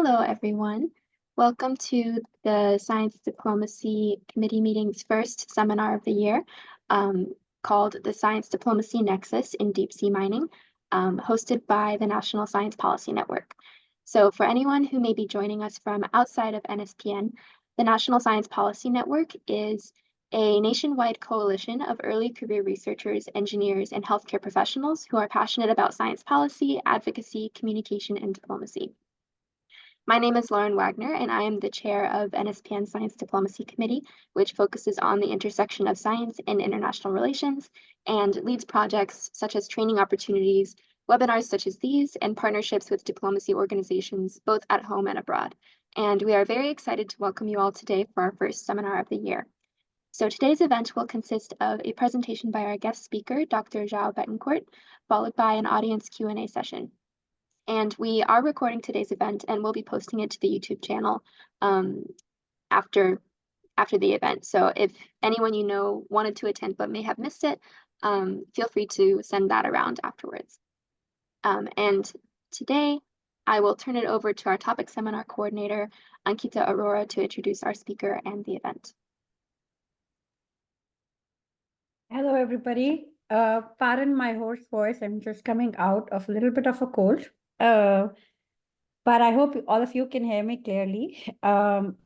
Hello, everyone. Welcome to the Science Diplomacy Committee meeting's first seminar of the year, called the Science Diplomacy Nexus in Deep Sea Mining, hosted by the National Science Policy Network. So for anyone who may be joining us from outside of NSPN, the National Science Policy Network is a nationwide coalition of early career researchers, engineers, and healthcare professionals who are passionate about science policy, advocacy, communication, and diplomacy. My name is Lauren Wagner, and I am the chair of NSPN Science Diplomacy Committee, which focuses on the intersection of science and international relations and leads projects such as training opportunities, webinars such as these, and partnerships with diplomacy organizations, both at home and abroad. And we are very excited to welcome you all today for our first seminar of the year. So today's event will consist of a presentation by our guest speaker, Dr. Joâo Bettencourt, followed by an audience Q&A session. And we are recording today's event and we'll be posting it to the YouTube channel after the event. So if anyone you know wanted to attend but may have missed it, feel free to send that around afterwards. And today I will turn it over to our topic seminar coordinator, Ankita Arora, to introduce our speaker and the event. Hello, everybody. Pardon my hoarse voice. I'm just coming out of a little bit of a cold. But I hope all of you can hear me clearly.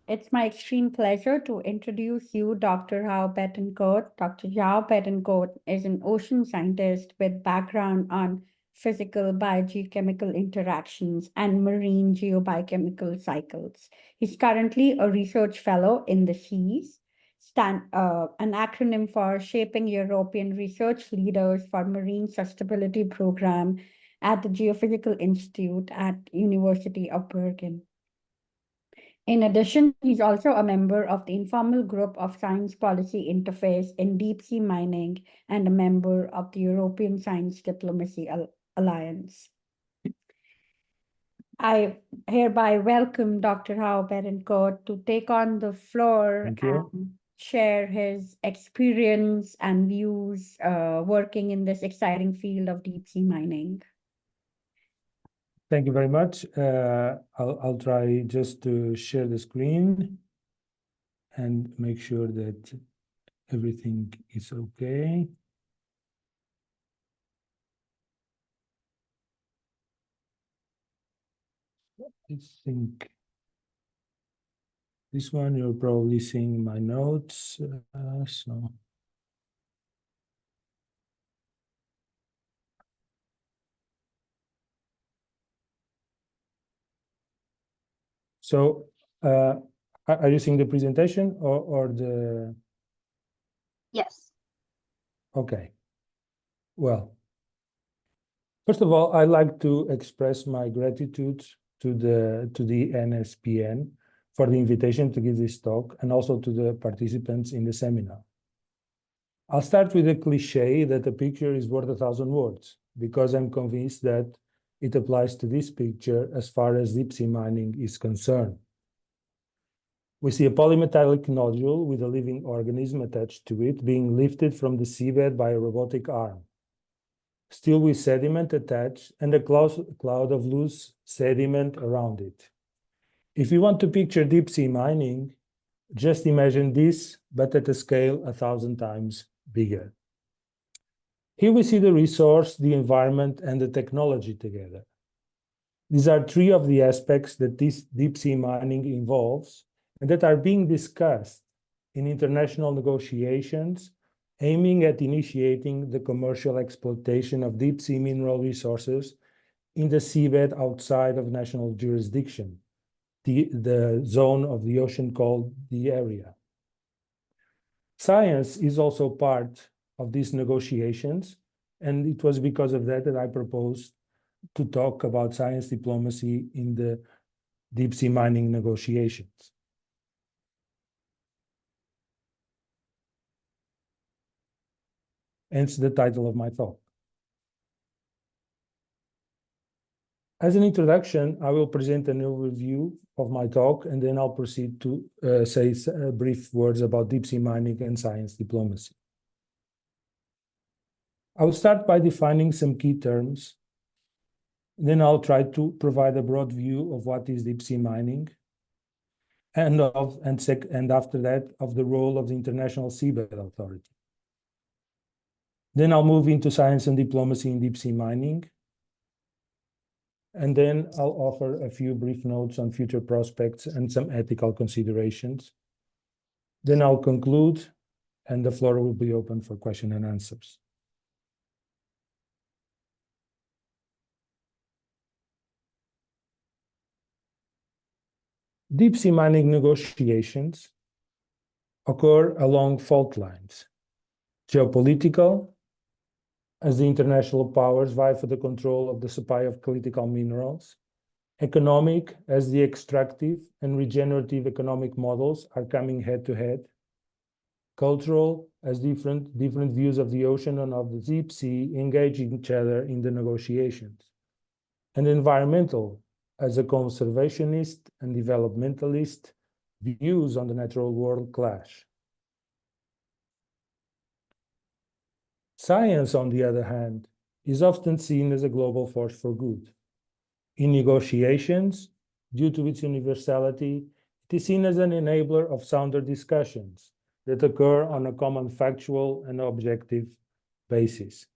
It's my extreme pleasure to introduce you Dr. Joâo Bettencourt. Dr. Joâo Bettencourt is an ocean scientist with background on physical biogeochemical interactions and marine geobiochemical cycles. He's currently a research fellow in the seas, an acronym for Shaping European Research Leaders for Marine Sustainability Program at the Geophysical Institute at University of Bergen. In addition, he's also a member of the informal group of Science Policy Interface in Deep Sea Mining and a member of the European Science Diplomacy Alliance. I hereby welcome Dr. Joâo Bettencourt to take on the floor and share his experience and views working in this exciting field of deep sea mining. Thank you very much. I'll try just to share the screen and make sure that everything is okay. I think this one, you're probably seeing my notes. So are you seeing the presentation or the? Yes. Okay. Well, first of all, I'd like to express my gratitude to the NSPN for the invitation to give this talk and also to the participants in the seminar. I'll start with a cliche that a picture is worth 1,000 words, because I'm convinced that it applies to this picture as far as deep sea mining is concerned. We see a polymetallic nodule with a living organism attached to it being lifted from the seabed by a robotic arm. Still with sediment attached and a cloud of loose sediment around it. If you want to picture deep sea mining, just imagine this, but at a scale 1,000 times bigger. Here we see the resource, the environment, and the technology together. These are three of the aspects that this deep sea mining involves and that are being discussed in international negotiations aiming at initiating the commercial exploitation of deep sea mineral resources in the seabed outside of national jurisdiction, the zone of the ocean called the area. Science is also part of these negotiations, and it was because of that that I proposed to talk about science diplomacy in the deep sea mining negotiations. Hence the title of my talk. As an introduction, I will present an overview of my talk, and then I'll proceed to say brief words about deep sea mining and science diplomacy. I will start by defining some key terms Then I'll try to provide a broad view of what is deep sea mining, and after that, of the role of the International Seabed Authority. Then I'll move into science and diplomacy in deep sea mining. And then I'll offer a few brief notes on future prospects and some ethical considerations. Then I'll conclude, and the floor will be open for question and answers. Deep sea mining negotiations occur along fault lines: geopolitical, as the international powers vie for the control of the supply of critical minerals; economic, as the extractive and regenerative economic models are coming head to head; cultural, as different views of the ocean and of the deep sea engage each other in the negotiations; and environmental, as a conservationist and developmentalist views on the natural world clash. Science, on the other hand, is often seen as a global force for good. In negotiations, due to its universality, it is seen as an enabler of sounder discussions that occur on a common factual and objective basis.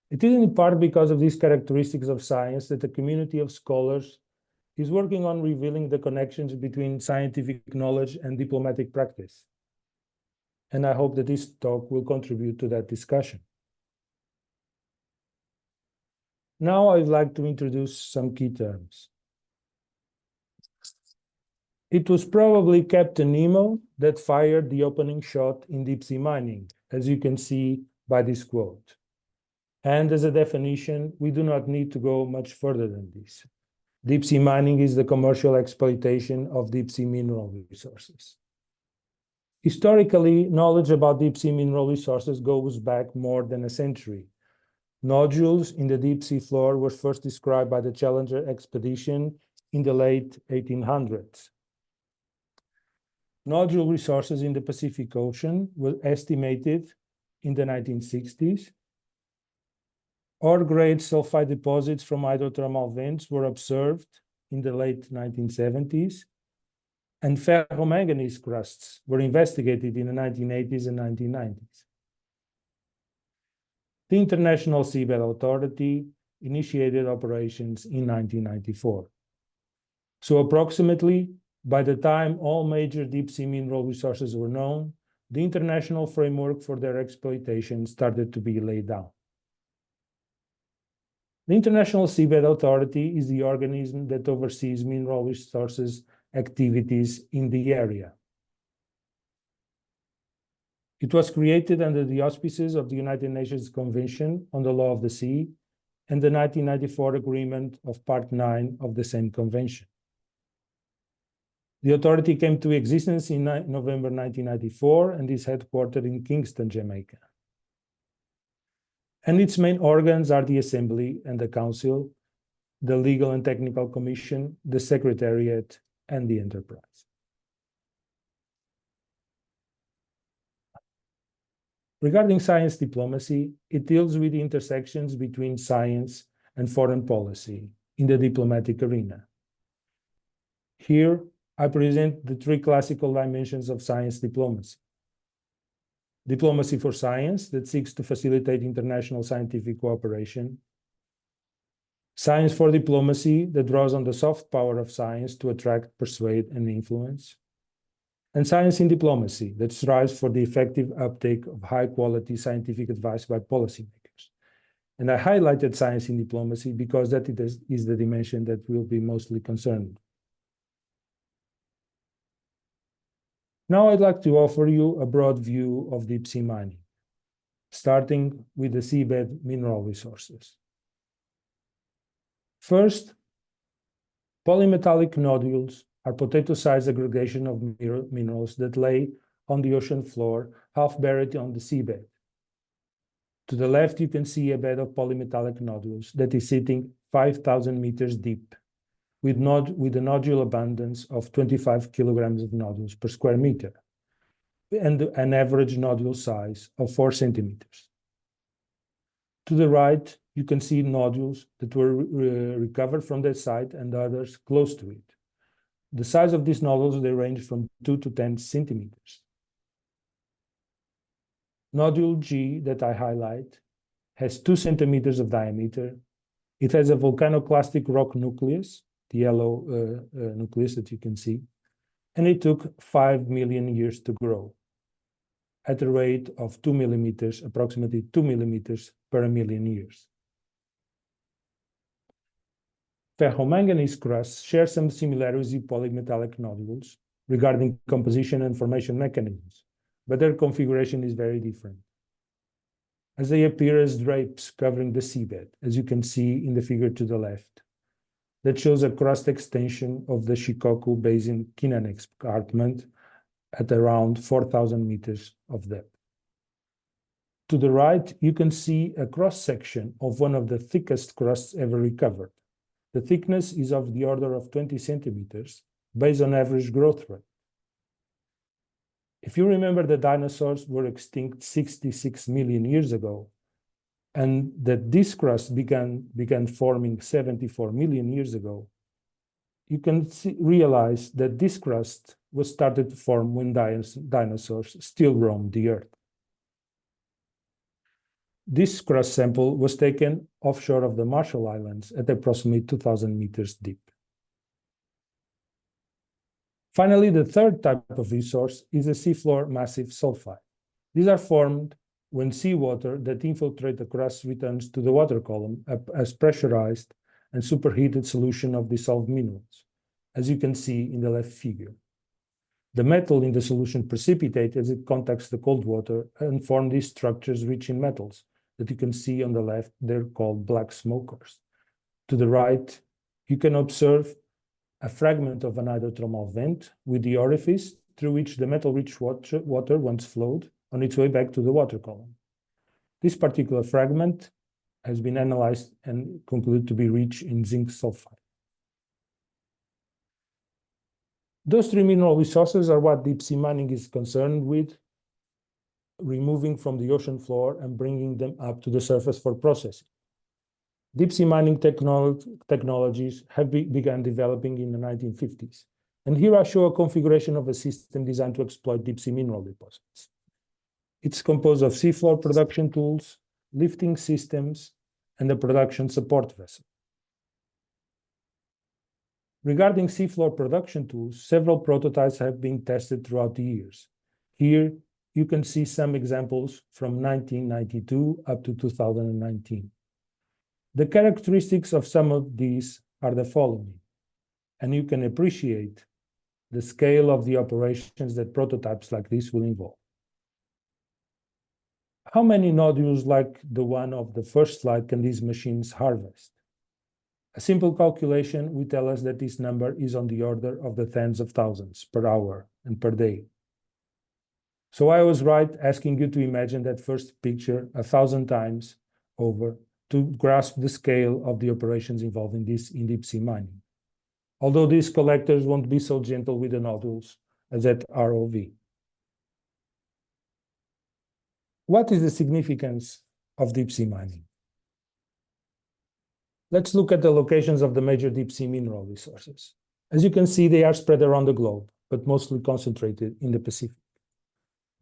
It is in part because of these characteristics of science that a community of scholars is working on revealing the connections between scientific knowledge and diplomatic practice. And I hope that this talk will contribute to that discussion. Now I'd like to introduce some key terms. It was probably Captain Nemo that fired the opening shot in deep sea mining, as you can see by this quote. And as a definition, we do not need to go much further than this. Deep sea mining is the commercial exploitation of deep sea mineral resources. Historically, knowledge about deep sea mineral resources goes back more than a century. Nodules in the deep sea floor were first described by the Challenger expedition in the late 1800s. Nodule resources in the Pacific Ocean were estimated in the 1960s. Ore-grade sulfide deposits from hydrothermal vents were observed in the late 1970s, and ferromanganese crusts were investigated in the 1980s and 1990s. The International Seabed Authority initiated operations in 1994. So approximately, by the time all major deep-sea mineral resources were known, the international framework for their exploitation started to be laid down. The International Seabed Authority is the organism that oversees mineral resources activities in the area. It was created under the auspices of the United Nations Convention on the Law of the Sea and the 1994 agreement of Part 9 of the same convention. The authority came to existence in November 1994 and is headquartered in Kingston, Jamaica. And its main organs are the Assembly and the Council, the Legal and Technical Commission, the Secretariat, and the Enterprise. Regarding science diplomacy, it deals with the intersections between science and foreign policy in the diplomatic arena. Here, I present the three classical dimensions of science diplomacy. Diplomacy for science, that seeks to facilitate international scientific cooperation. Science for diplomacy, that draws on the soft power of science to attract, persuade, and influence. And science in diplomacy, that strives for the effective uptake of high-quality scientific advice by policymakers. And I highlighted science in diplomacy because that is the dimension that we'll be mostly concerned with. Now I'd like to offer you a broad view of deep sea mining, starting with the seabed mineral resources. First, polymetallic nodules are potato-sized aggregation of minerals that lay on the ocean floor, half buried on the seabed. To the left, you can see a bed of polymetallic nodules that is sitting 5,000 meters deep, with a nodule abundance of 25 kilograms of nodules per square meter, and an average nodule size of 4 centimeters. To the right, you can see nodules that were recovered from that site and others close to it. The size of these nodules, they range from 2 to 10 centimeters. Nodule G that I highlight has 2 centimeters of diameter. It has a volcanoclastic rock nucleus, the yellow nucleus that you can see, and it took 5 million years to grow at a rate of 2 millimeters, approximately 2 millimeters per million years. Ferromanganese crusts share some similarities with polymetallic nodules regarding composition and formation mechanisms, but their configuration is very different, as they appear as drapes covering the seabed, as you can see in the figure to the left, that shows a crust extension of the Shikoku Basin Kinnan escarpment at around 4,000 meters of depth. To the right, you can see a cross-section of one of the thickest crusts ever recovered. The thickness is of the order of 20 centimeters, based on average growth rate. If you remember that dinosaurs were extinct 66 million years ago, and that this crust began forming 74 million years ago, you can realize that this crust was started to form when dinosaurs still roamed the Earth. This crust sample was taken offshore of the Marshall Islands at approximately 2,000 meters deep. Finally, the third type of resource is a seafloor massive sulfide. These are formed when seawater that infiltrate the crust returns to the water column as pressurized and superheated solution of dissolved minerals, as you can see in the left figure. The metal in the solution precipitates as it contacts the cold water and form these structures rich in metals that you can see on the left. They're called black smokers. To the right, you can observe a fragment of an hydrothermal vent with the orifice through which the metal-rich water once flowed on its way back to the water column. This particular fragment has been analyzed and concluded to be rich in zinc sulfide. Those three mineral resources are what deep sea mining is concerned with, removing from the ocean floor and bringing them up to the surface for processing. Deep sea mining technologies have begun developing in the 1950s. And here I show a configuration of a system designed to exploit deep sea mineral deposits. It's composed of seafloor production tools, lifting systems, and a production support vessel. Regarding seafloor production tools, several prototypes have been tested throughout the years. Here, you can see some examples from 1992 up to 2019. The characteristics of some of these are the following, and you can appreciate the scale of the operations that prototypes like this will involve. How many nodules like the one of the first slide can these machines harvest? A simple calculation will tell us that this number is on the order of the tens of thousands per hour and per day. So I was right asking you to imagine that first picture 1,000 times over to grasp the scale of the operations involved in deep sea mining. Although these collectors won't be so gentle with the nodules as at ROV. What is the significance of deep sea mining? Let's look at the locations of the major deep sea mineral resources. As you can see, they are spread around the globe, but mostly concentrated in the Pacific.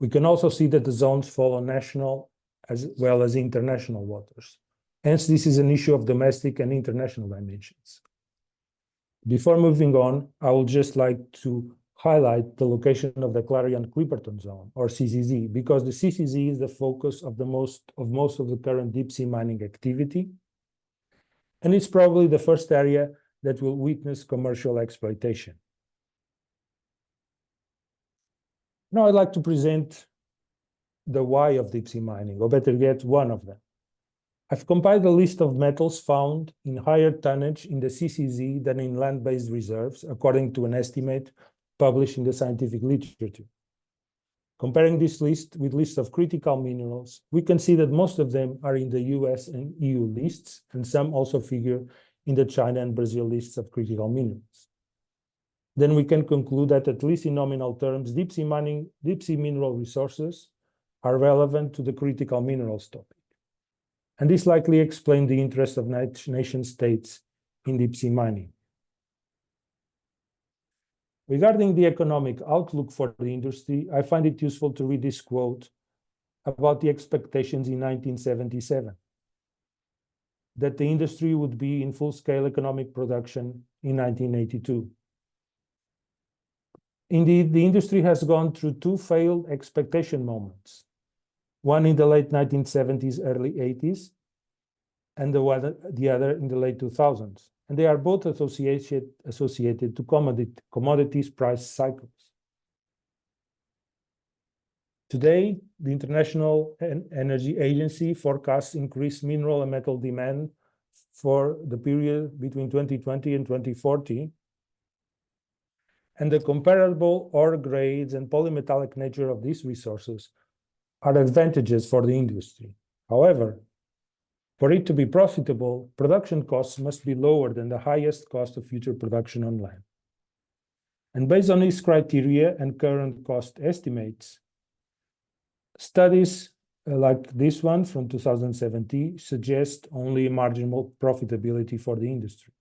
We can also see that the zones fall on national as well as international waters. Hence, this is an issue of domestic and international dimensions. Before moving on, I would just like to highlight the location of the Clarion-Clipperton Zone, or CCZ, because the CCZ is the focus of most of the current deep sea mining activity, and it's probably the first area that will witness commercial exploitation. Now I'd like to present the why of deep sea mining, or better yet, one of them. I've compiled a list of metals found in higher tonnage in the CCZ than in land-based reserves, according to an estimate published in the scientific literature. Comparing this list with lists of critical minerals, we can see that most of them are in the US and EU lists, and some also figure in the China and Brazil lists of critical minerals. Then we can conclude that, at least in nominal terms, deep sea mineral resources are relevant to the critical minerals topic. And this likely explained the interest of nation states in deep sea mining. Regarding the economic outlook for the industry, I find it useful to read this quote about the expectations in 1977, that the industry would be in full-scale economic production in 1982. Indeed, the industry has gone through two failed expectation moments, one in the late 1970s, early 80s, and the other in the late 2000s. And they are both associated to commodities price cycles. Today, the International Energy Agency forecasts increased mineral and metal demand for the period between 2020 and 2040. And the comparable ore grades and polymetallic nature of these resources are advantages for the industry. However, for it to be profitable, production costs must be lower than the highest cost of future production on land. And based on these criteria and current cost estimates, studies like this one from 2017 suggest only marginal profitability for the industry.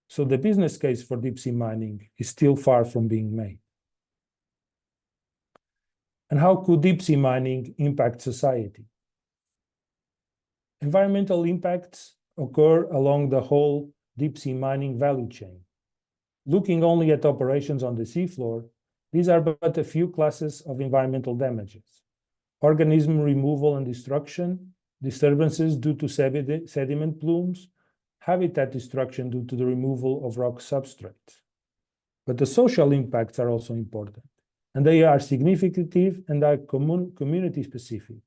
So the business case for deep sea mining is still far from being made. And how could deep sea mining impact society? Environmental impacts occur along the whole deep sea mining value chain. Looking only at operations on the seafloor, these are but a few classes of environmental damages: organism removal and destruction, disturbances due to sediment plumes, habitat destruction due to the removal of rock substrates. But the social impacts are also important, and they are significant and are community-specific.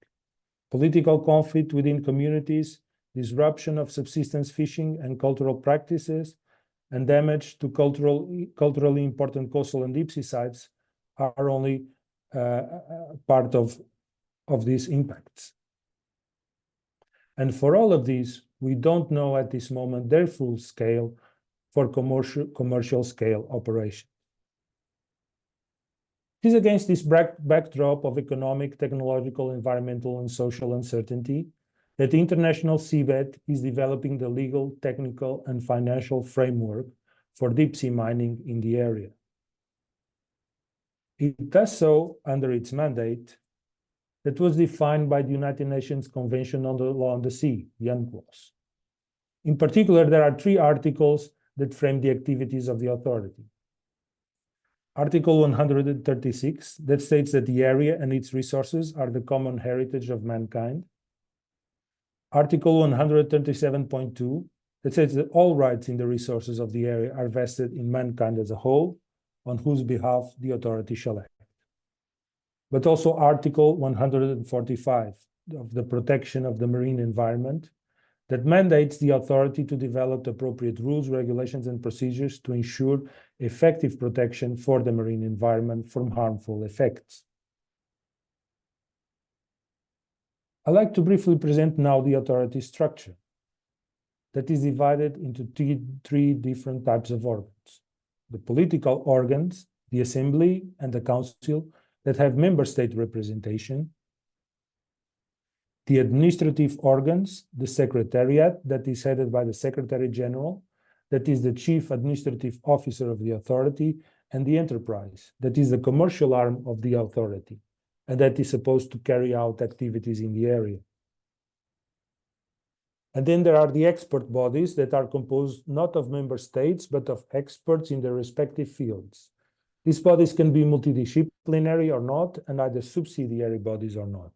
Political conflict within communities, disruption of subsistence fishing and cultural practices, and damage to culturally important coastal and deep sea sites are only part of these impacts. And for all of these, we don't know at this moment their full scale for commercial scale operation. It is against this backdrop of economic, technological, environmental, and social uncertainty that the International Seabed is developing the legal, technical, and financial framework for deep sea mining in the area. It does so under its mandate that was defined by the United Nations Convention on the Law on the Sea, the UNCLOS. In particular, there are 3 articles that frame the activities of the authority. Article 136, that states that the area and its resources are the common heritage of mankind. Article 137.2, that says that all rights in the resources of the area are vested in mankind as a whole, on whose behalf the authority shall act. But also Article 145 of the protection of the marine environment, that mandates the authority to develop appropriate rules, regulations, and procedures to ensure effective protection for the marine environment from harmful effects. I'd like to briefly present now the authority structure that is divided into 3 different types of organs: the political organs, the Assembly, and the Council that have member state representation; the administrative organs, the Secretariat, that is headed by the Secretary General, that is the Chief Administrative Officer of the authority; and the enterprise, that is the commercial arm of the authority, and that is supposed to carry out activities in the area. And then there are the expert bodies that are composed not of member states, but of experts in their respective fields. These bodies can be multidisciplinary or not, and either subsidiary bodies or not,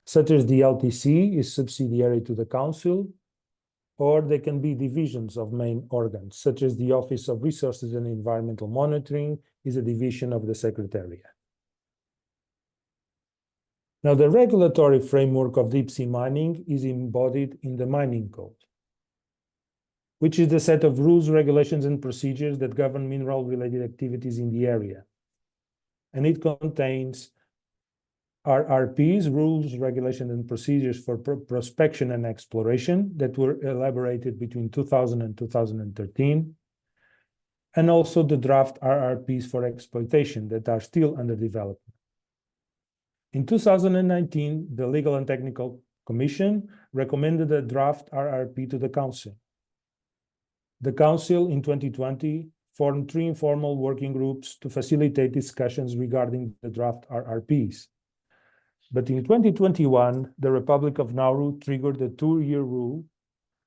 such as the LTC is subsidiary to the Council, or they can be divisions of main organs, such as the Office of Resources and Environmental Monitoring is a division of the Secretariat. Now, the regulatory framework of deep sea mining is embodied in the Mining Code, which is the set of rules, regulations, and procedures that govern mineral-related activities in the area. And it contains RRPs, rules, regulations, and procedures for prospection and exploration that were elaborated between 2000 and 2013, and also the draft RRPs for exploitation that are still under development. In 2019, the legal and technical Commission recommended a draft RRP to the Council. The Council in 2020 formed 3 informal working groups to facilitate discussions regarding the draft RRPs. But in 2021, the Republic of Nauru triggered a 2-year rule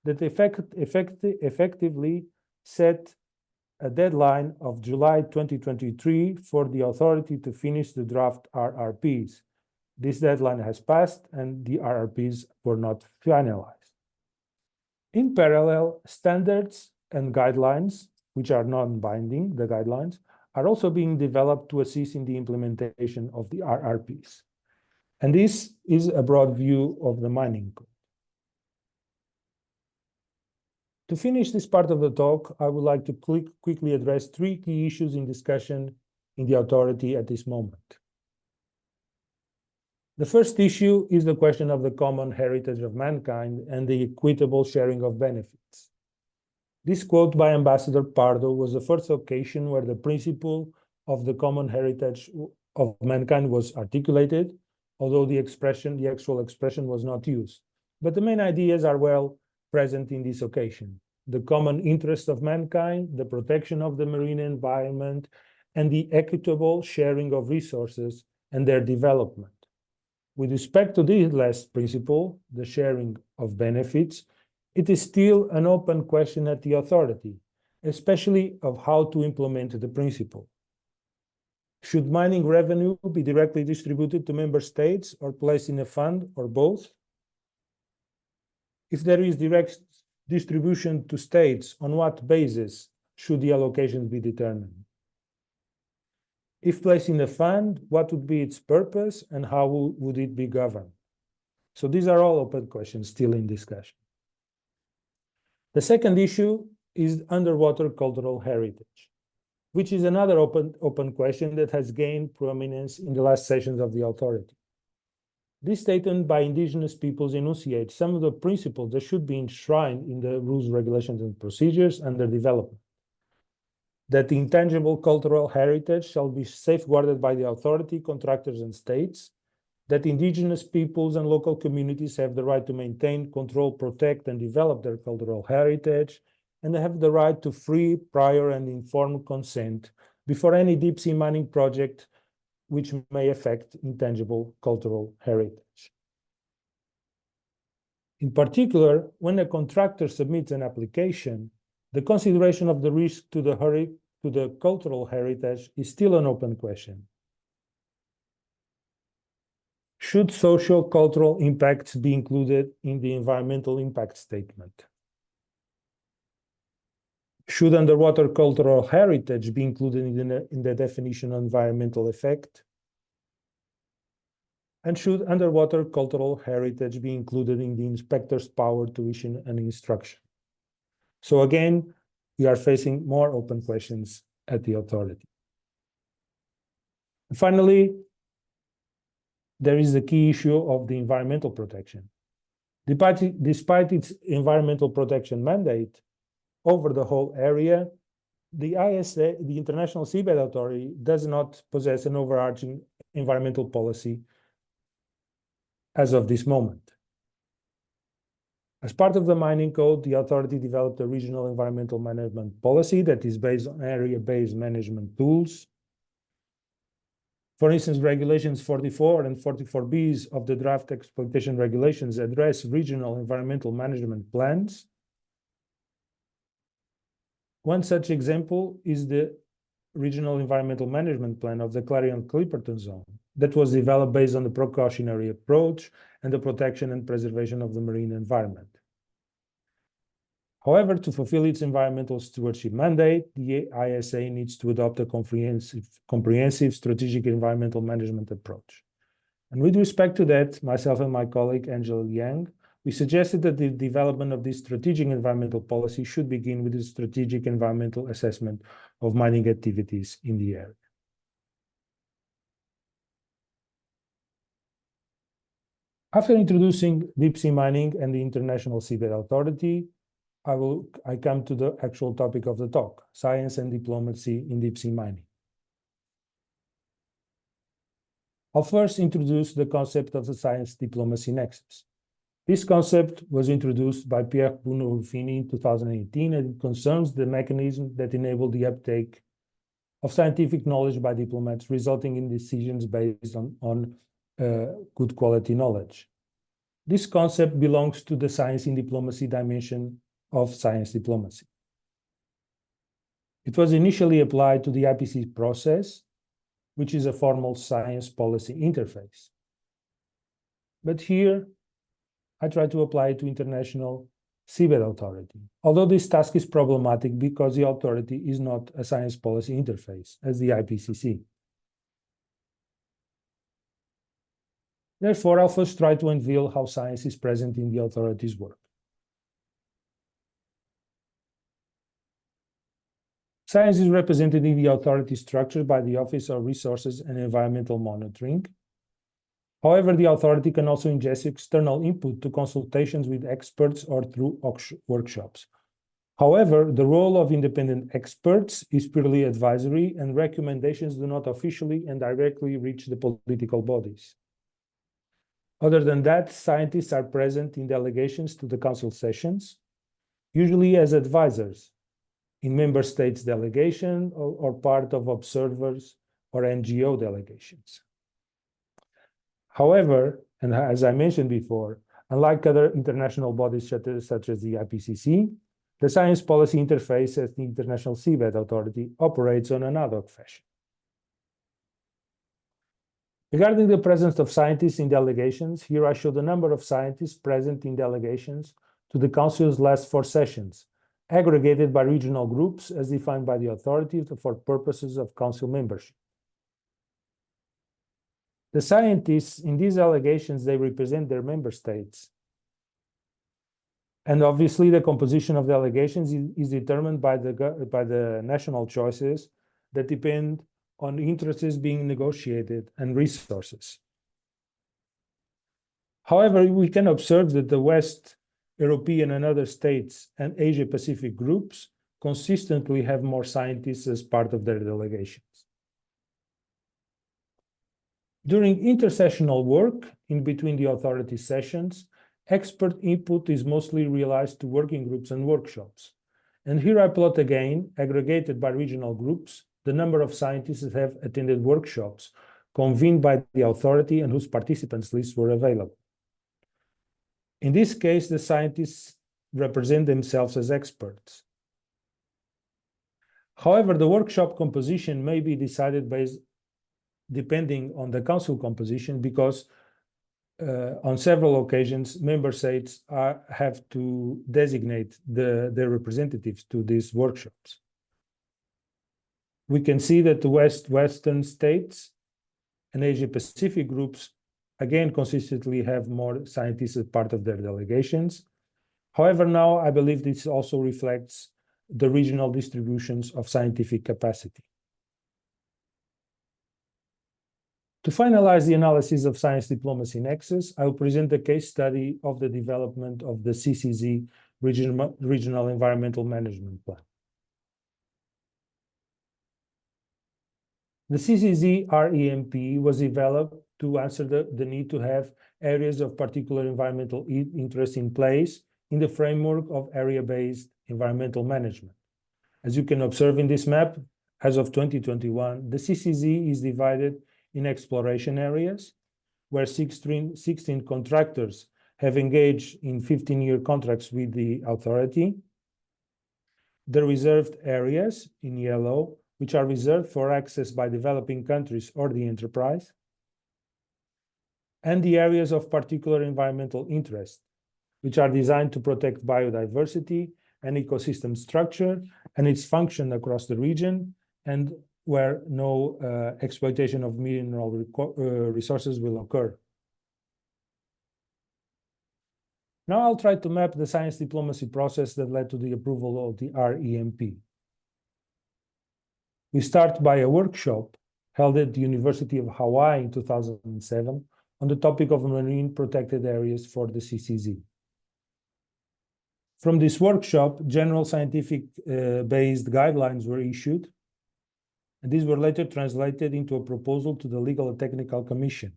that effectively set a deadline of July 2023 for the authority to finish the draft RRPs. This deadline has passed and the RRPs were not finalized. In parallel, standards and guidelines, which are non-binding, the guidelines, are also being developed to assist in the implementation of the RRPs. And this is a broad view of the mining code. To finish this part of the talk, I would like to quickly address 3 key issues in discussion in the authority at this moment. The first issue is the question of the common heritage of mankind and the equitable sharing of benefits. This quote by Ambassador Pardo was the first occasion where the principle of the common heritage of mankind was articulated, although the actual expression was not used. But the main ideas are well present in this occasion: the common interest of mankind, the protection of the marine environment, and the equitable sharing of resources and their development. With respect to this last principle, the sharing of benefits, it is still an open question at the authority, especially of how to implement the principle. Should mining revenue be directly distributed to member states or placed in a fund or both? If there is direct distribution to states, on what basis should the allocations be determined? If placed in a fund, what would be its purpose and how would it be governed? So these are all open questions still in discussion. The second issue is underwater cultural heritage, which is another open question that has gained prominence in the last sessions of the authority. This statement by indigenous peoples enunciates some of the principles that should be enshrined in the rules, regulations, and procedures under development. That the intangible cultural heritage shall be safeguarded by the authority, contractors, and states. That indigenous peoples and local communities have the right to maintain, control, protect, and develop their cultural heritage, and they have the right to free, prior, and informed consent before any deep-sea mining project which may affect intangible cultural heritage. In particular, when a contractor submits an application, the consideration of the risk to the cultural heritage is still an open question. Should social cultural impacts be included in the environmental impact statement? Should underwater cultural heritage be included in the definition of environmental effect? And should underwater cultural heritage be included in the inspector's power to issue an instruction? So again, we are facing more open questions at the authority. And finally, there is the key issue of the environmental protection. Despite its environmental protection mandate over the whole area, the ISA, the International Seabed Authority, does not possess an overarching environmental policy as of this moment. As part of the mining code, the authority developed a regional environmental management policy that is based on area-based management tools. For instance, regulations 44 and 44Bs of the draft exploitation regulations address regional environmental management plans. One such example is the Regional Environmental Management Plan of the Clarion-Clipperton Zone that was developed based on the precautionary approach and the protection and preservation of the marine environment. However, to fulfill its environmental stewardship mandate, the ISA needs to adopt a comprehensive strategic environmental management approach. And with respect to that, myself and my colleague Angela Yang, we suggested that the development of this strategic environmental policy should begin with a strategic environmental assessment of mining activities in the area. After introducing deep sea mining and the International Seabed Authority, I come to the actual topic of the talk, science and diplomacy in deep sea mining. I'll first introduce the concept of the science diplomacy nexus. This concept was introduced by Pierre Bruno-Ruffini in 2018, and it concerns the mechanism that enabled the uptake of scientific knowledge by diplomats, resulting in decisions based on good quality knowledge. This concept belongs to the science in diplomacy dimension of science diplomacy. It was initially applied to the IPC process, which is a formal science policy interface. But here, I try to apply it to international seabed authority, although this task is problematic because the authority is not a science policy interface, as the IPCC. Therefore, I'll first try to unveil how science is present in the authority's work. Science is represented in the authority structure by the Office of Resources and Environmental Monitoring. However, the authority can also ingest external input to consultations with experts or through workshops. However, the role of independent experts is purely advisory, and recommendations do not officially and directly reach the political bodies. Other than that, scientists are present in delegations to the council sessions, usually as advisors, in member states' delegation or part of observers or NGO delegations. However, and as I mentioned before, unlike other international bodies such as the IPCC, the science policy interface at the International Seabed Authority operates on an ad hoc fashion. Regarding the presence of scientists in delegations, here I show the number of scientists present in delegations to the Council's last 4 sessions, aggregated by regional groups as defined by the authority for purposes of Council membership. The scientists in these delegations, they represent their member states. And obviously the composition of delegations is determined by the national choices that depend on interests being negotiated and resources. However, we can observe that the West European and other states and Asia-Pacific groups consistently have more scientists as part of their delegations. During intersessional work, in between the authority sessions, expert input is mostly realized to working groups and workshops. And here I plot again, aggregated by regional groups, the number of scientists that have attended workshops convened by the authority and whose participants lists were available. In this case, the scientists represent themselves as experts. However, the workshop composition may be decided depending on the council composition, because on several occasions, member states have to designate their representatives to these workshops. We can see that the Western states and Asia-Pacific groups, again, consistently have more scientists as part of their delegations. However, now I believe this also reflects the regional distributions of scientific capacity. To finalize the analysis of science diplomacy nexus, I will present the case study of the development of the CCZ Regional Environmental Management Plan. The CCZ REMP was developed to answer the need to have areas of particular environmental interest in place in the framework of area-based environmental management. As you can observe in this map, as of 2021, the CCZ is divided in exploration areas, where 16 contractors have engaged in 15-year contracts with the authority. The reserved areas, in yellow, which are reserved for access by developing countries or the enterprise, and the areas of particular environmental interest, which are designed to protect biodiversity and ecosystem structure and its function across the region, and where no exploitation of mineral resources will occur. Now I'll try to map the science diplomacy process that led to the approval of the REMP. We start by a workshop held at the University of Hawaii in 2007 on the topic of marine protected areas for the CCZ. From this workshop, general scientific based guidelines were issued, and these were later translated into a proposal to the Legal and Technical Commission.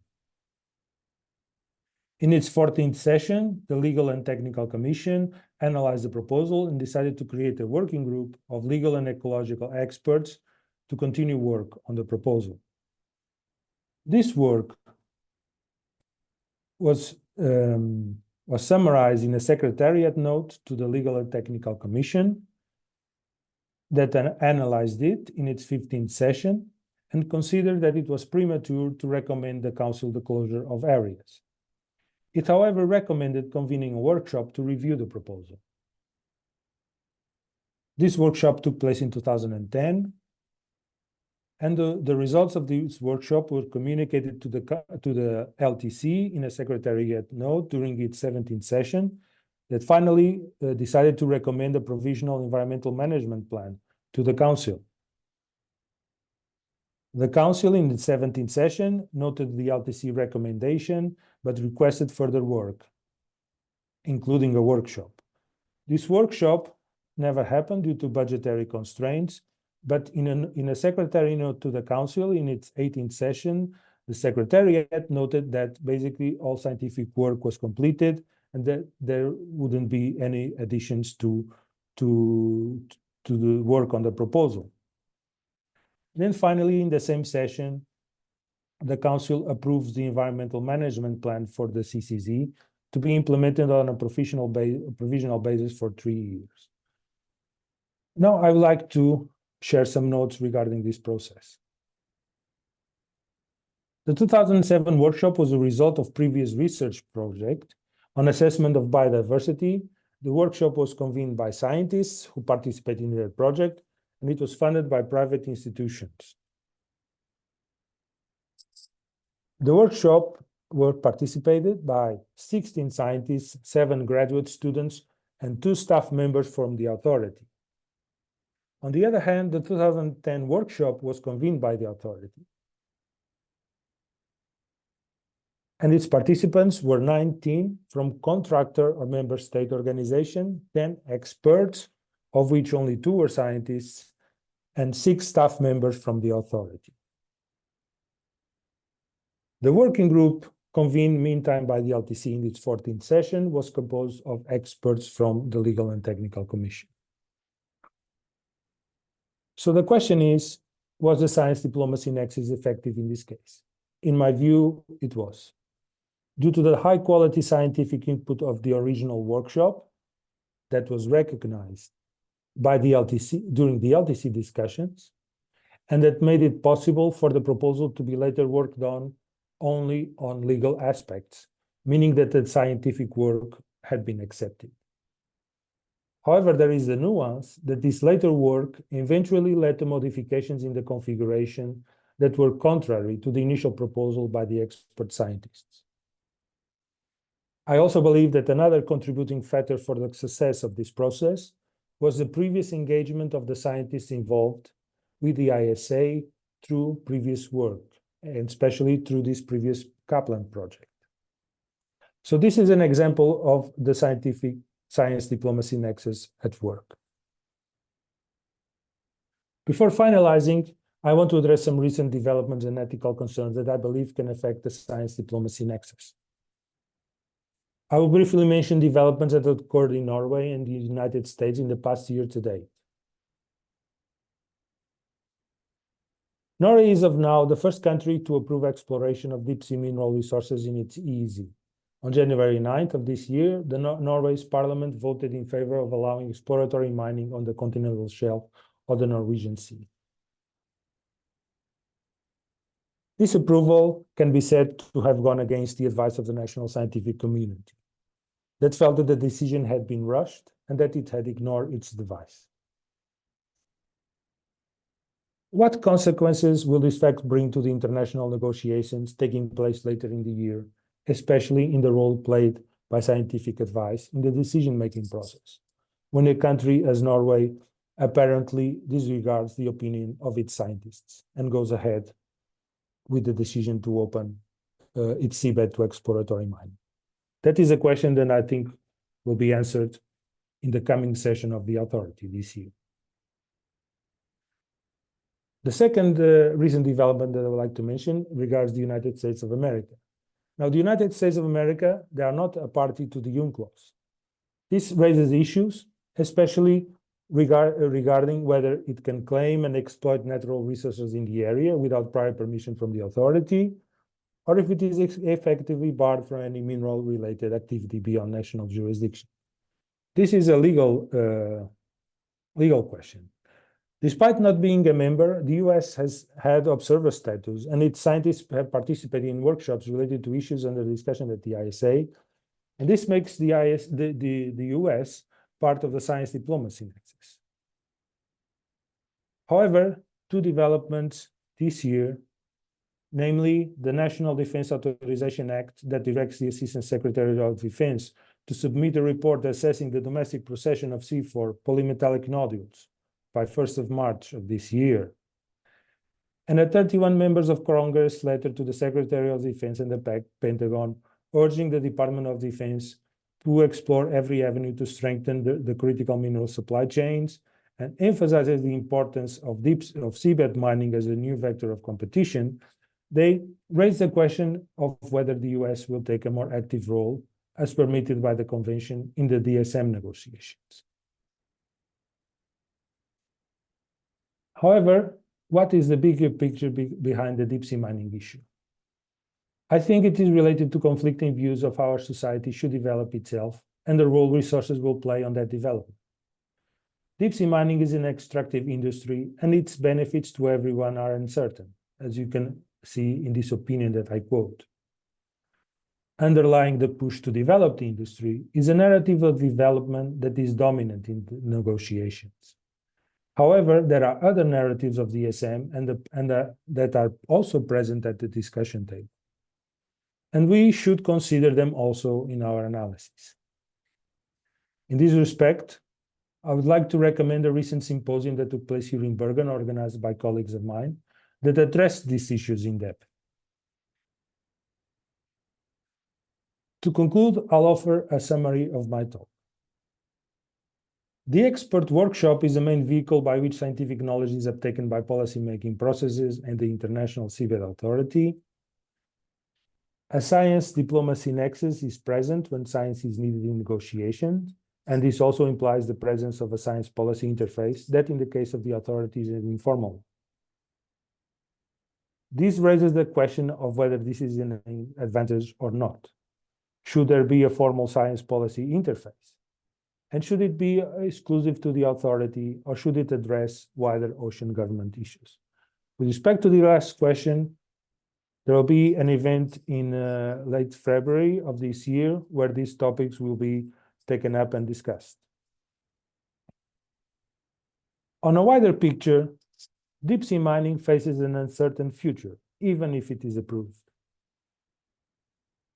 In its 14th session, the Legal and Technical Commission analyzed the proposal and decided to create a working group of legal and ecological experts to continue work on the proposal. This work was summarized in a secretariat note to the Legal and Technical Commission that analyzed it in its 15th session and considered that it was premature to recommend the Council the closure of areas. It, however, recommended convening a workshop to review the proposal. This workshop took place in 2010, and the results of this workshop were communicated to the LTC in a secretariat note during its 17th session that finally decided to recommend a provisional environmental management plan to the Council. The Council in the 17th session noted the LTC recommendation, but requested further work, including a workshop. This workshop never happened due to budgetary constraints, but in a secretary note to the Council in its 18th session, the Secretariat noted that basically all scientific work was completed and that there wouldn't be any additions to the work on the proposal. Then finally, in the same session, the Council approves the environmental management plan for the CCZ to be implemented on a provisional basis for 3 years. Now, I would like to share some notes regarding this process. The 2007 workshop was a result of previous research project on assessment of biodiversity. The workshop was convened by scientists who participated in their project, and it was funded by private institutions. The workshop was participated by 16 scientists, 7 graduate students, and 2 staff members from the authority. On the other hand, the 2010 workshop was convened by the authority. And its participants were 19 from contractor or member state organization, 10 experts, of which only 2 were scientists, and 6 staff members from the authority. The working group, convened meantime by the LTC in its 14th session, was composed of experts from the Legal and Technical Commission. So the question is, was the science diplomacy nexus effective in this case? In my view, it was. Due to the high quality scientific input of the original workshop that was recognized by the LTC during the LTC discussions, and that made it possible for the proposal to be later worked on only on legal aspects, meaning that the scientific work had been accepted. However, there is the nuance that this later work eventually led to modifications in the configuration that were contrary to the initial proposal by the expert scientists. I also believe that another contributing factor for the success of this process was the previous engagement of the scientists involved with the ISA through previous work, and especially through this previous Kaplan project. So this is an example of the science diplomacy nexus at work. Before finalizing, I want to address some recent developments and ethical concerns that I believe can affect the science diplomacy nexus. I will briefly mention developments that occurred in Norway and the United States in the past year to date. Norway is of now the first country to approve exploration of deep sea mineral resources in its EEZ. On January 9th of this year, Norway's parliament voted in favor of allowing exploratory mining on the continental shelf of the Norwegian Sea. This approval can be said to have gone against the advice of the national scientific community, that felt that the decision had been rushed and that it had ignored its advice. What consequences will this fact bring to the international negotiations taking place later in the year, especially in the role played by scientific advice in the decision-making process, when a country as Norway apparently disregards the opinion of its scientists and goes ahead with the decision to open its seabed to exploratory mining? That is a question that I think will be answered in the coming session of the authority this year. The second recent development that I would like to mention regards the United States of America. Now, the United States of America, they are not a party to the UNCLOS. This raises issues, especially regarding whether it can claim and exploit natural resources in the area without prior permission from the authority, or if it is effectively barred from any mineral-related activity beyond national jurisdiction. This is a legal question. Despite not being a member, the US has had observer status, and its scientists have participated in workshops related to issues under discussion at the ISA, and this makes the US part of the science diplomacy nexus. However, two developments this year, namely the National Defense Authorization Act that directs the Assistant Secretary of Defense to submit a report assessing the domestic procession of C4 polymetallic nodules by 1st of March of this year, and a 31 members of Congress letter to the Secretary of Defense and the Pentagon urging the Department of Defense to explore every avenue to strengthen the critical mineral supply chains, and emphasizes the importance of seabed mining as a new vector of competition. They raise the question of whether the US will take a more active role as permitted by the convention in the DSM negotiations. However, what is the bigger picture behind the deep sea mining issue? I think it is related to conflicting views of how our society should develop itself and the role resources will play on that development. Deep sea mining is an extractive industry, and its benefits to everyone are uncertain, as you can see in this opinion that I quote. Underlying the push to develop the industry is a narrative of development that is dominant in the negotiations. However, there are other narratives of DSM that are also present at the discussion table, and we should consider them also in our analysis. In this respect, I would like to recommend a recent symposium that took place here in Bergen, organized by colleagues of mine, that addressed these issues in depth. To conclude, I'll offer a summary of my talk. The expert workshop is the main vehicle by which scientific knowledge is uptaken by policymaking processes and the International Seabed Authority. A science diplomacy nexus is present when science is needed in negotiations, and this also implies the presence of a science policy interface that, in the case of the authorities, is informal. This raises the question of whether this is an advantage or not. Should there be a formal science policy interface? And should it be exclusive to the authority, or should it address wider ocean government issues? With respect to the last question, there will be an event in late February of this year where these topics will be taken up and discussed. On a wider picture, deep sea mining faces an uncertain future, even if it is approved.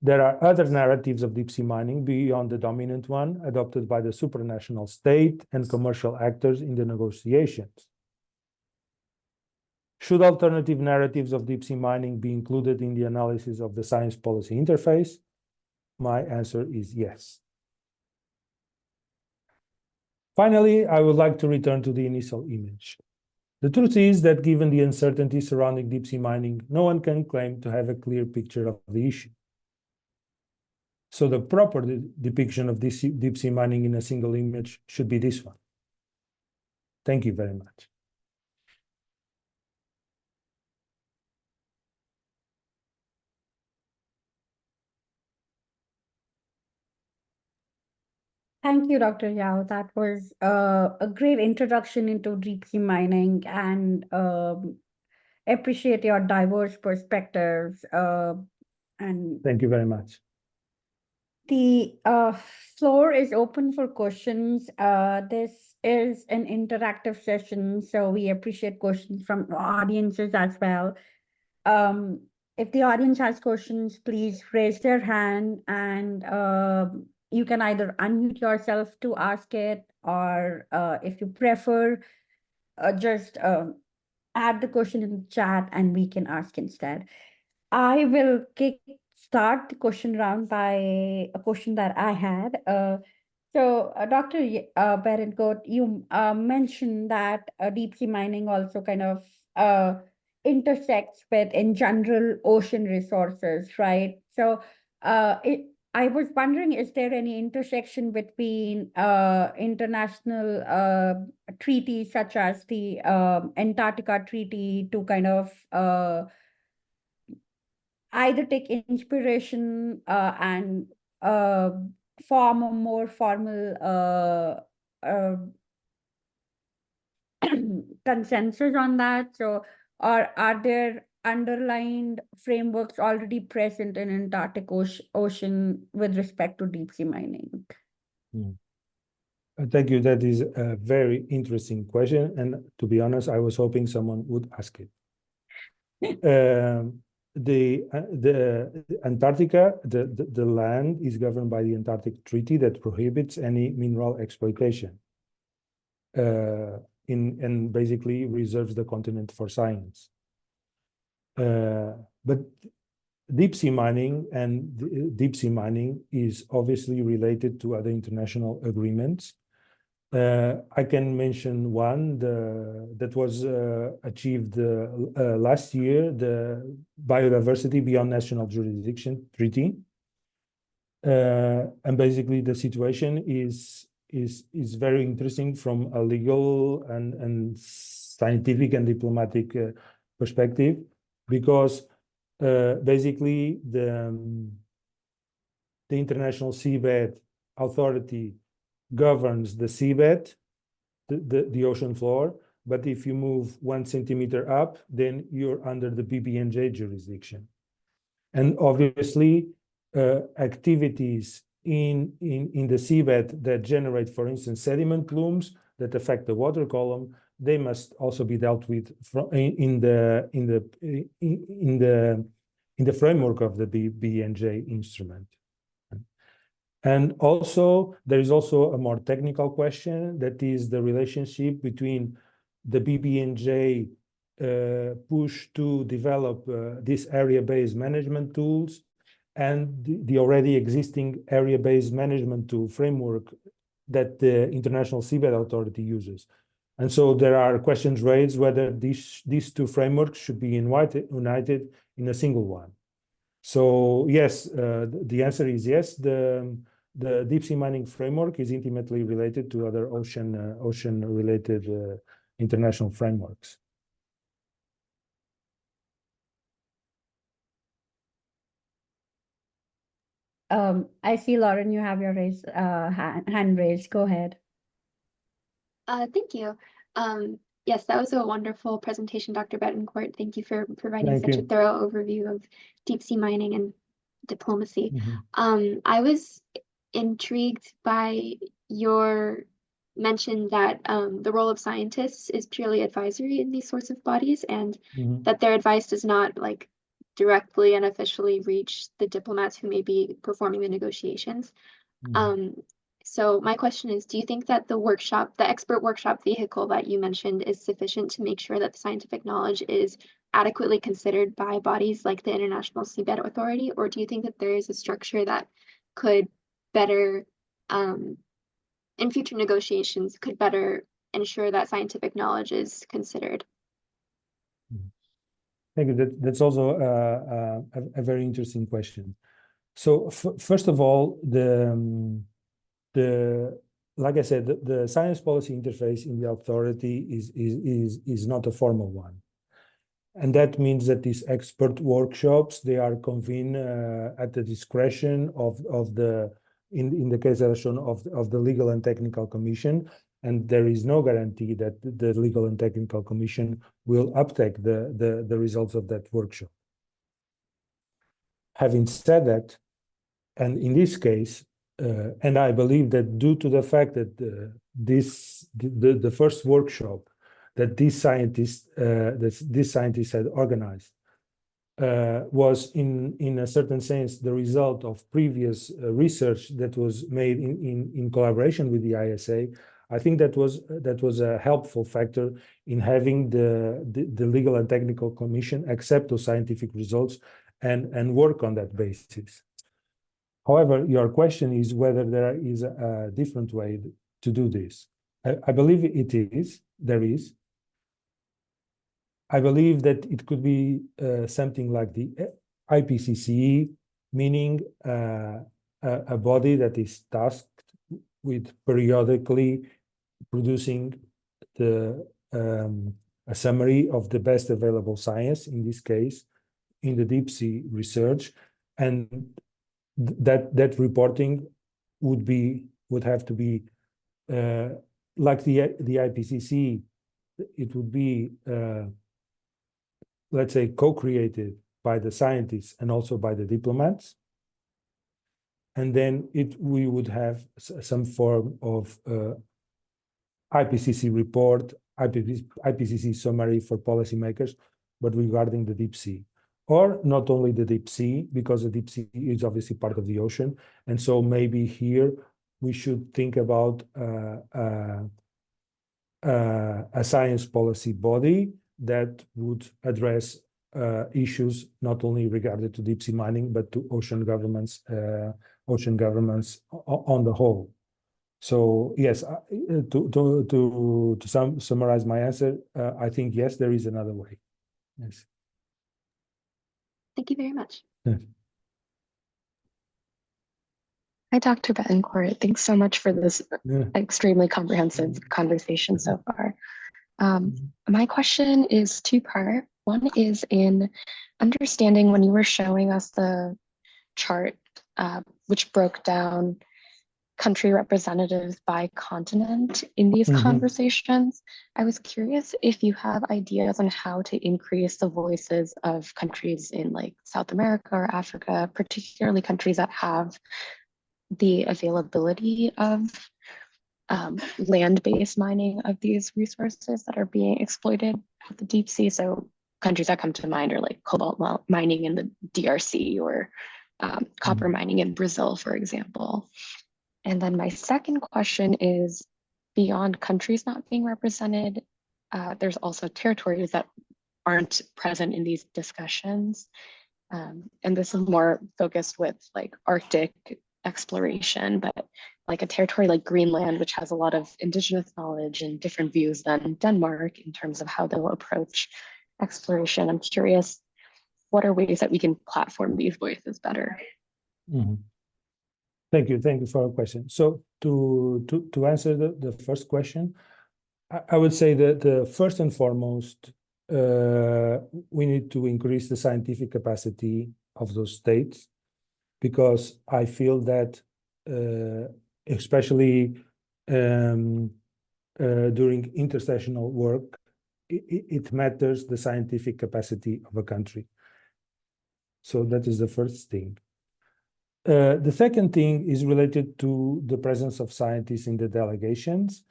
There are other narratives of deep sea mining beyond the dominant one adopted by the supranational state and commercial actors in the negotiations. Should alternative narratives of deep sea mining be included in the analysis of the science policy interface? My answer is yes. Finally, I would like to return to the initial image. The truth is that given the uncertainty surrounding deep sea mining, no one can claim to have a clear picture of the issue. So the proper depiction of this deep sea mining in a single image should be this one. Thank you very much. Thank you, Dr. Yao. That was a great introduction into deep sea mining, and appreciate your diverse perspectives. And Thank you very much. the floor is open for questions. This is an interactive session, so we appreciate questions from audiences as well. If the audience has questions, please raise their hand, and you can either unmute yourself to ask it, or if you prefer, just add the question in the chat and we can ask instead. I will start the question round by a question that I had. So, Dr. Bettencourt, you mentioned that deep sea mining also kind of intersects with, in general, ocean resources, right? So I was wondering, is there any intersection between international treaties such as the Antarctica Treaty to kind of either take inspiration and form a more formal consensus on that? So, or are there underlined frameworks already present in Antarctic Ocean with respect to deep sea mining? Thank you. That is a very interesting question. And to be honest, I was hoping someone would ask it. The Antarctica, the land is governed by the Antarctic Treaty that prohibits any mineral exploitation and basically reserves the continent for science. But deep sea mining is obviously related to other international agreements. I can mention one that was achieved last year, the Biodiversity Beyond National Jurisdiction Treaty. And basically the situation is very interesting from a legal and scientific and diplomatic perspective, because basically the International Seabed Authority governs the seabed, the ocean floor, but if you move 1 centimeter up, then you're under the BBNJ jurisdiction. And obviously, activities in the seabed that generate, for instance, sediment plumes that affect the water column, they must also be dealt with in the framework of the BBNJ instrument. And also, there is also a more technical question, that is the relationship between the BBNJ push to develop these area-based management tools and the already existing area-based management tool framework that the International Seabed Authority uses. And so there are questions raised whether these two frameworks should be united in a single one. So yes, the answer is yes. The deep sea mining framework is intimately related to other ocean-related international frameworks. I see, Lauren, you have your hand raised. Go ahead. Thank you. Yes, that was a wonderful presentation, Dr. Bettencourt. Thank you for providing such a thorough overview of deep sea mining and diplomacy. I was intrigued by your mention that the role of scientists is purely advisory in these sorts of bodies, and that their advice does not directly and officially reach the diplomats who may be performing the negotiations. So my question is, do you think that the expert workshop vehicle that you mentioned is sufficient to make sure that the scientific knowledge is adequately considered by bodies like the International Seabed Authority, or do you think that there is a structure that could better, in future negotiations, could better ensure that scientific knowledge is considered? Thank you. That's also a very interesting question. So first of all, like I said, the science policy interface in the authority is not a formal one. And that means that these expert workshops, they are convened at the discretion of the, in the case that are shown, of the Legal and Technical Commission. And there is no guarantee that the Legal and Technical Commission will uptake the results of that workshop. Having said that, and in this case, and I believe that due to the fact that the first workshop that these scientists had organized was in a certain sense the result of previous research that was made in collaboration with the ISA. I think that was a helpful factor in having the Legal and Technical Commission accept those scientific results and work on that basis. However, your question is whether there is a different way to do this. I believe there is. I believe that it could be something like the IPCC, meaning a body that is tasked with periodically producing a summary of the best available science, in this case, in the deep sea research, and that reporting would have to be like the IPCC. It would be let's say co-created by the scientists and also by the diplomats, and then we would have some form of IPCC report, IPCC summary for policymakers, but regarding the deep sea. Or not only the deep sea, because the deep sea is obviously part of the ocean. And so maybe here we should think about a science policy body that would address issues not only regarding to deep sea mining, but to ocean governments on the whole. So yes, to summarize my answer, I think yes, there is another way. Yes. Thank you very much. Yes. Hi, Dr. Bettencourt. Thanks so much for this Yeah. extremely comprehensive conversation so far. My question is two-part. One is in understanding when you were showing us the chart, which broke down country representatives by continent in these conversations. I was curious if you have ideas on how to increase the voices of countries in like South America or Africa, particularly countries that have the availability of land-based mining of these resources that are being exploited at the deep sea. So countries that come to mind are like cobalt mining in the DRC or copper mining in Brazil, for example. And then my second question is, beyond countries not being represented, there's also territories that aren't present in these discussions. And this is more focused with like Arctic exploration, but like a territory like Greenland, which has a lot of indigenous knowledge and different views than Denmark in terms of how they'll approach exploration. I'm curious, what are ways that we can platform these voices better? Thank you for your question. So to answer the first question, I would say that the first and foremost, we need to increase the scientific capacity of those states, because I feel that especially during intersessional work, it matters the scientific capacity of a country. So that is the first thing. The second thing is related to the presence of scientists in the delegations.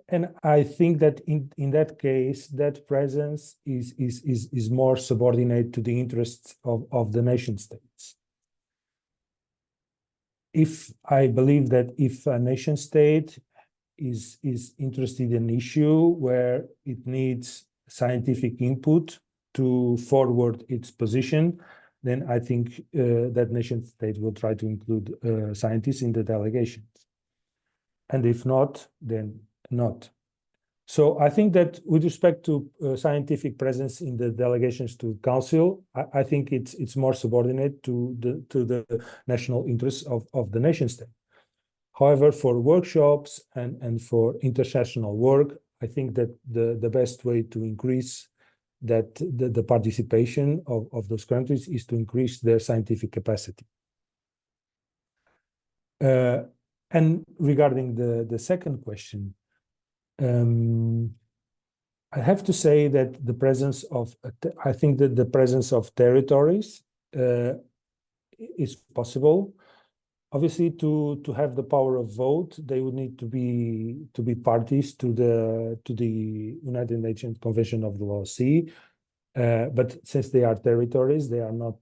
And I think that in that case, that presence is more subordinate to the interests of the nation states. If I believe that if a nation state is interested in an issue where it needs scientific input to forward its position, then I think that nation state will try to include scientists in the delegations. And if not, then not. So I think that with respect to scientific presence in the delegations to council, I think it's more subordinate to the national interests of the nation state. However, for workshops and for intersessional work, I think that the best way to increase that the participation of those countries is to increase their scientific capacity. And regarding the second question, I have to say that I think that the presence of territories is possible. Obviously, to have the power of vote, they would need to be parties to the United Nations Convention of the Law Sea. But since they are territories, they are not.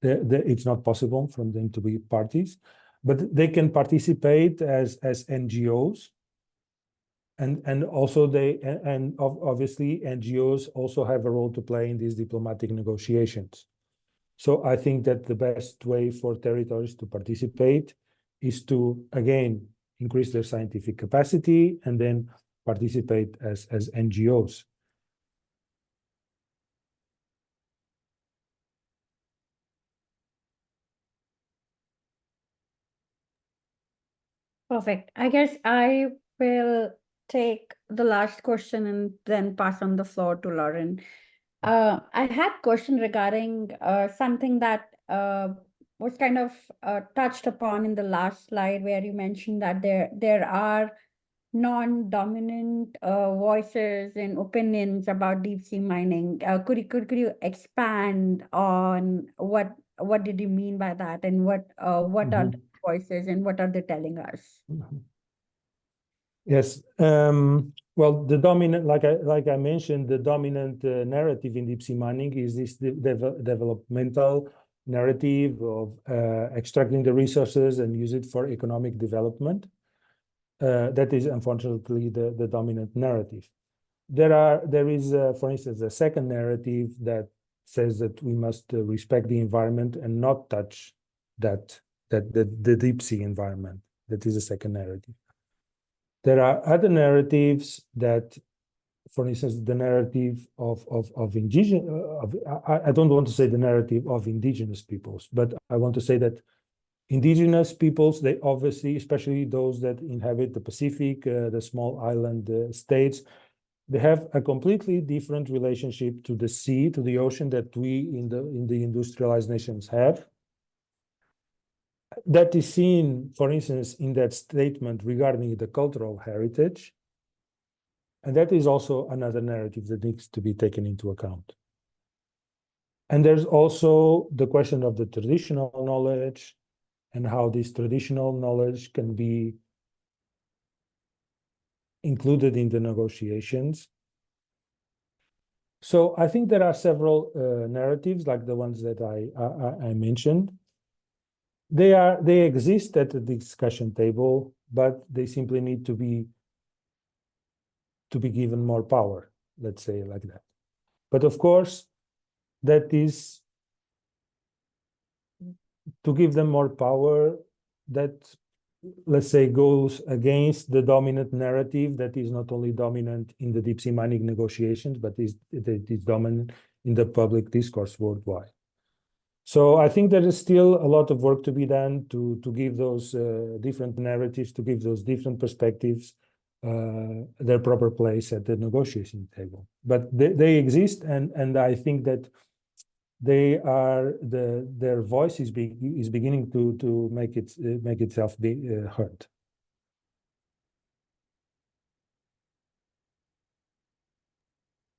It's not possible for them to be parties, but they can participate as NGOs. And also obviously NGOs also have a role to play in these diplomatic negotiations. So I think that the best way for territories to participate is to, again, increase their scientific capacity and then participate as NGOs. Perfect. I guess I will take the last question and then pass on the floor to Lauren. I had question regarding something that was kind of touched upon in the last slide, where you mentioned that there are non-dominant voices and opinions about deep sea mining. Could you expand on what did you mean by that, and what are the voices and what are they telling us? Yes. Well, the dominant, like I mentioned, the dominant narrative in deep sea mining is this developmental narrative of extracting the resources and use it for economic development. That is unfortunately the dominant narrative. There is, for instance, a second narrative that says that we must respect the environment and not touch the deep sea environment. That is a second narrative. There are other narratives that, for instance, the narrative of indigenous, I don't want to say the narrative of indigenous peoples, but I want to say that indigenous peoples, they obviously, especially those that inhabit the Pacific, the small island states, they have a completely different relationship to the sea, to the ocean, that we in the industrialized nations have. That is seen, for instance, in that statement regarding the cultural heritage. And that is also another narrative that needs to be taken into account. And there's also the question of the traditional knowledge and how this traditional knowledge can be included in the negotiations. So I think there are several narratives like the ones that I mentioned. They exist at the discussion table, but they simply need to be given more power, let's say like that. But of course, that is to give them more power, that, let's say, goes against the dominant narrative that is not only dominant in the deep sea mining negotiations, but is dominant in the public discourse worldwide. So I think there is still a lot of work to be done to give those different narratives, to give those different perspectives their proper place at the negotiation table. But they exist, and I think that they are their voice is beginning to make itself be heard.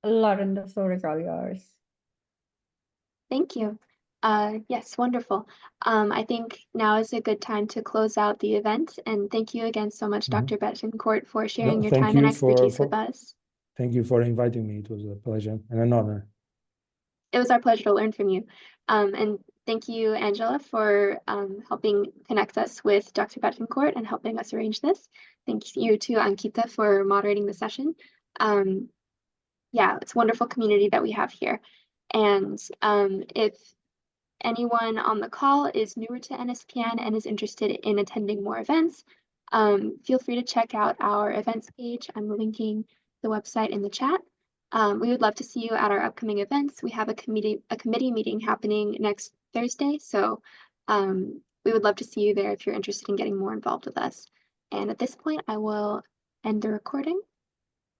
Lauren, the floor is all yours. Thank you. Yes, wonderful. I think now is a good time to close out the event. And thank you again so much, Dr. Bettencourt, for sharing your time and expertise with us. Thank you for inviting me. It was a pleasure and an honor. It was our pleasure to learn from you. And thank you, Angela, for helping connect us with Dr. Bettencourt and helping us arrange this. Thank you to Ankita for moderating the session. Yeah, it's a wonderful community that we have here. And if anyone on the call is newer to NSPN and is interested in attending more events, feel free to check out our events page. I'm linking the website in the chat. We would love to see you at our upcoming events. We have a committee meeting happening next Thursday, so we would love to see you there if you're interested in getting more involved with us. And at this point, I will end the recording.